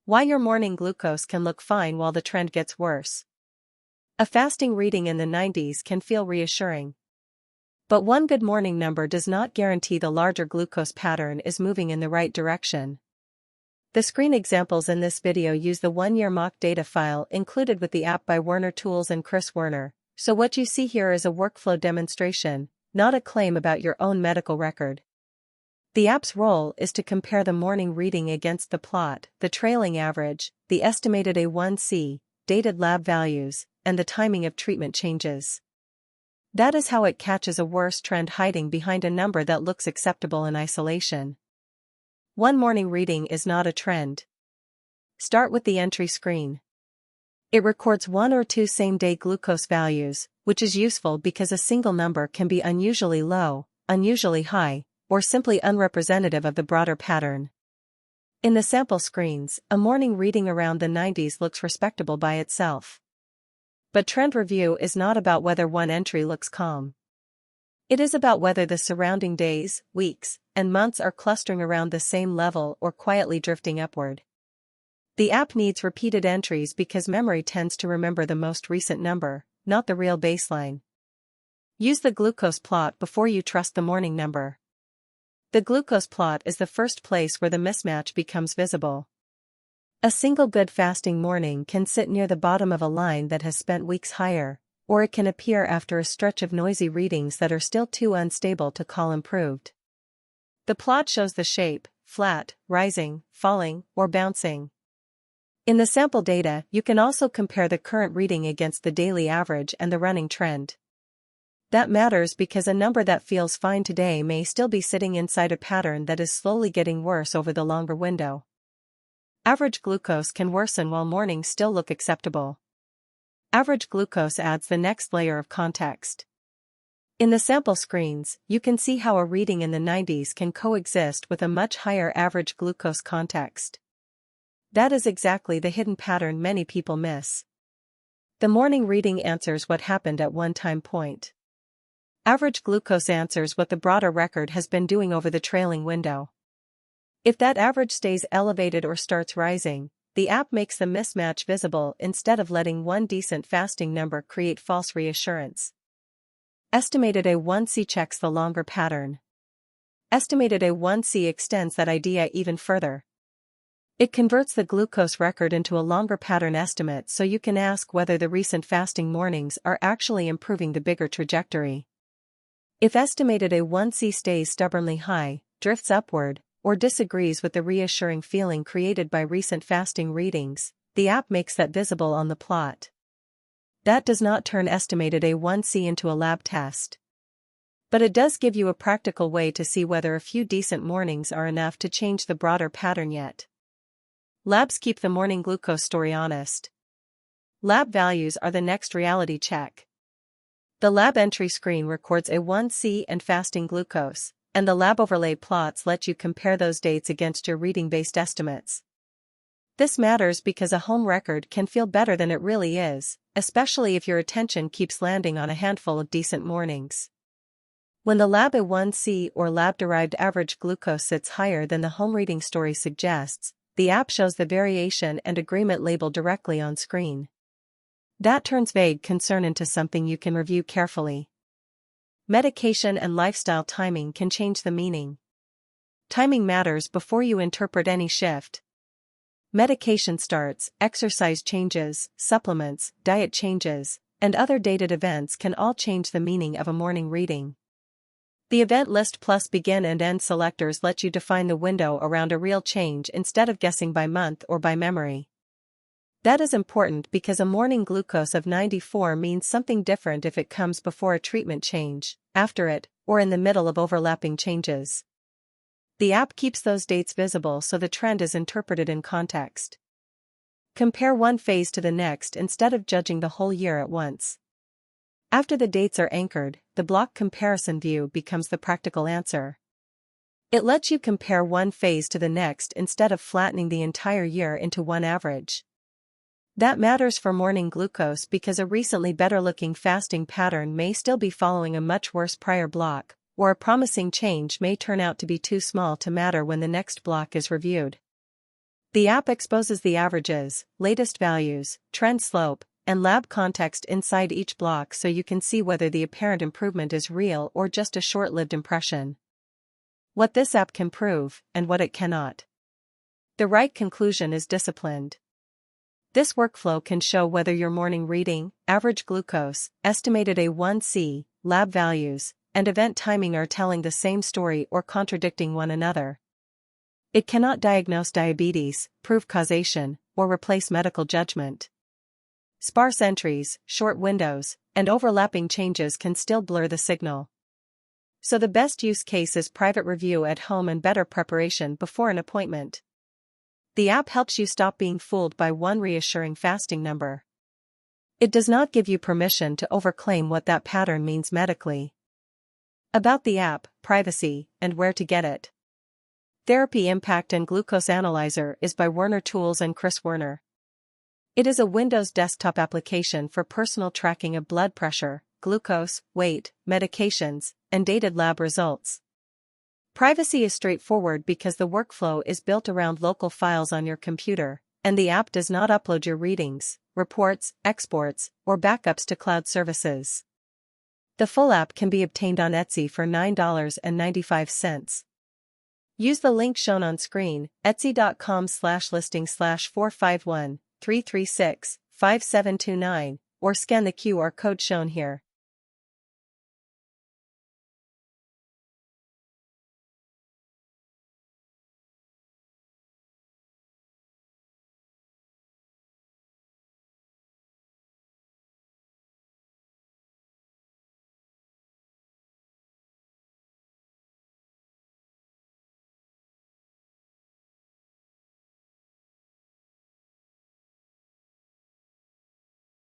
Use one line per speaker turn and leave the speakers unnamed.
Why your morning glucose can look fine while the trend gets worse. A fasting reading in the 90s can feel reassuring. But one good morning number does not guarantee the larger glucose pattern is moving in the right direction. The screen examples in this video use the 1-year mock data file included with the app by Werner Tools and Werner, so what you see here is a workflow demonstration, not a claim about your own medical record. The app's role is to compare the morning reading against the plot, the trailing average, the estimated A1C, dated lab values, and the timing of treatment changes. That is how it catches a worse trend hiding behind a number that looks acceptable in isolation. One morning reading is not a trend. Start with the entry screen. It records 1 or 2 same-day glucose values, which is useful because a single number can be unusually low, unusually high, or simply unrepresentative of the broader pattern. In the sample screens, a morning reading around the 90s looks respectable by itself. But trend review is not about whether one entry looks calm. It is about whether the surrounding days, weeks, and months are clustering around the same level or quietly drifting upward. The app needs repeated entries because memory tends to remember the most recent number, not the real baseline. Use the glucose plot before you trust the morning number. The glucose plot is the first place where the mismatch becomes visible. A single good fasting morning can sit near the bottom of a line that has spent weeks higher, or it can appear after a stretch of noisy readings that are still too unstable to call improved. The plot shows the shape, flat, rising, falling, or bouncing. In the sample data, you can also compare the current reading against the daily average and the running trend. That matters because a number that feels fine today may still be sitting inside a pattern that is slowly getting worse over the longer window. Average glucose can worsen while mornings still look acceptable. Average glucose adds the next layer of context. In the sample screens, you can see how a reading in the 90s can coexist with a much higher average glucose context. That is exactly the hidden pattern many people miss. The morning reading answers what happened at one time point. Average glucose answers what the broader record has been doing over the trailing window. If that average stays elevated or starts rising, the app makes the mismatch visible instead of letting one decent fasting number create false reassurance. Estimated A1C checks the longer pattern. Estimated A1C extends that idea even further. It converts the glucose record into a longer pattern estimate so you can ask whether the recent fasting mornings are actually improving the bigger trajectory. If estimated A1C stays stubbornly high, drifts upward, or disagrees with the reassuring feeling created by recent fasting readings, the app makes that visible on the plot. That does not turn estimated A1C into a lab test. But it does give you a practical way to see whether a few decent mornings are enough to change the broader pattern yet. Labs keep the morning glucose story honest. Lab values are the next reality check. The lab entry screen records A1C and fasting glucose, and the lab overlay plots let you compare those dates against your reading-based estimates. This matters because a home record can feel better than it really is, especially if your attention keeps landing on a handful of decent mornings. When the lab A1C or lab-derived average glucose sits higher than the home reading story suggests, the app shows the variation and agreement label directly on screen. That turns vague concern into something you can review carefully. Medication and lifestyle timing can change the meaning. Timing matters before you interpret any shift. Medication starts, exercise changes, supplements, diet changes, and other dated events can all change the meaning of a morning reading. The event list plus begin and end selectors let you define the window around a real change instead of guessing by month or by memory. That is important because a morning glucose of 94 means something different if it comes before a treatment change, after it, or in the middle of overlapping changes. The app keeps those dates visible so the trend is interpreted in context. Compare one phase to the next instead of judging the whole year at once. After the dates are anchored, the block comparison view becomes the practical answer. It lets you compare one phase to the next instead of flattening the entire year into one average. That matters for morning glucose because a recently better-looking fasting pattern may still be following a much worse prior block, or a promising change may turn out to be too small to matter when the next block is reviewed. The app exposes the averages, latest values, trend slope, and lab context inside each block so you can see whether the apparent improvement is real or just a short-lived impression. What this app can prove, and what it cannot. The right conclusion is disciplined. This workflow can show whether your morning reading, average glucose, estimated A1C, lab values, and event timing are telling the same story or contradicting one another. It cannot diagnose diabetes, prove causation, or replace medical judgment. Sparse entries, short windows, and overlapping changes can still blur the signal. So the best use case is private review at home and better preparation before an appointment. The app helps you stop being fooled by one reassuring fasting number. It does not give you permission to overclaim what that pattern means medically. About the app, privacy, and where to get it. Therapy Impact and Glucose Analyzer is by Werner Tools and Werner. It is a Windows desktop application for personal tracking of blood pressure, glucose, weight, medications, and dated lab results. Privacy is straightforward because the workflow is built around local files on your computer, and the app does not upload your readings, reports, exports, or backups to cloud services. The full app can be obtained on Etsy for $9.95. Use the link shown on screen, etsy.com/listing/451-336-5729, or scan the QR code shown here.